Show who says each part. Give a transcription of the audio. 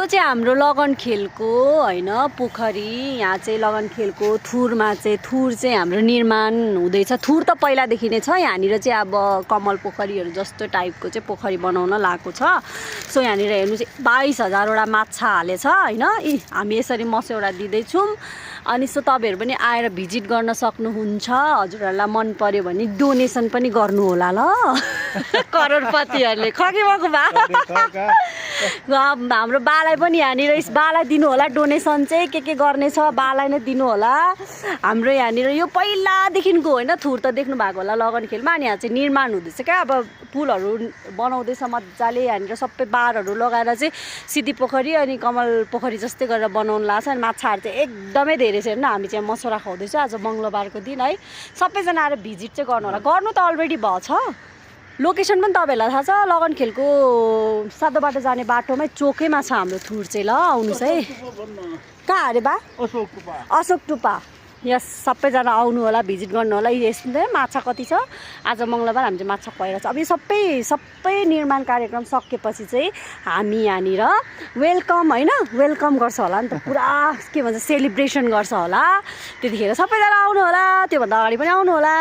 Speaker 1: यो चाहिँ हाम्रो लगनखेलको होइन पोखरी। यहाँ चाहिँ लगनखेलको थुरमा चाहिँ थुर चाहिँ हाम्रो निर्माण हुँदैछ। थुर त पहिलादेखि नै छ। यहाँनिर चाहिँ अब कमल पोखरीहरू जस्तो टाइपको चाहिँ पोखरी बनाउन लागेको छ। सो यहाँनिर हेर्नु चाहिँ 22,000वटा माछा हालेछ होइन। हामी यसरी मस्यौरा दिँदैछौँ। अनि सो तपाईँहरू पनि आएर भिजिट गर्न सक्नुहुन्छ। हजुरहरूलाई मन पर्यो भने डोनेसन पनि गर्नु होला ल करोडपतिहरूले खगेको भा हाम्रो बालाई पनि यहाँनिर बालाई दिनु होला। डोनेसन चाहिँ के गर्ने छ बालाई नै दिनु होला। हाम्रो यहाँनिर यो पहिलादेखिको होइन थुर त देख्नु भएको होला लगनखेलमा। अनि यहाँ चाहिँ निर्माण हुँदैछ क्या। अब पुलहरू बनाउँदैछ मजाले। यहाँनिर सबै बारहरू लगाएर चाहिँ सिधी पोखरी अनि कमल पोखरी जस्तै गरेर बनाउनु लाग्छ। अनि माछाहरू चाहिँ एकदमै धेरै छ होइन। हामी चाहिँ मसौरा खुवाउँदैछौँ आज मङ्गलबारको दिन है। सबैजना आएर भिजिट चाहिँ गर्नु होला। गर्नु त अलरेडी भएछ। लोकेसन पनि तपाईँहरूलाई थाहा छ। लगनखेलको साधोबाट जाने बाटोमै चोकैमा छ हाम्रो थुर चाहिँ। ल आउनुहोस् है। कहाँ अरे बा? अशोक टुप्पा। यस सबैजना आउनु होला भिजिट गर्नु होला। यसमा माछा कति छ आज मङ्गलबार हामी चाहिँ माछा खुवाइरहेको छ। अब यो सबै निर्माण कार्यक्रम सकेपछि चाहिँ हामी यहाँनिर वेलकम होइन वेलकम गर्छ होला नि त। पुरा के भन्छ सेलिब्रेसन गर्छ होला। त्यतिखेर सबैजना आउनु होला। त्योभन्दा अगाडि पनि आउनु होला।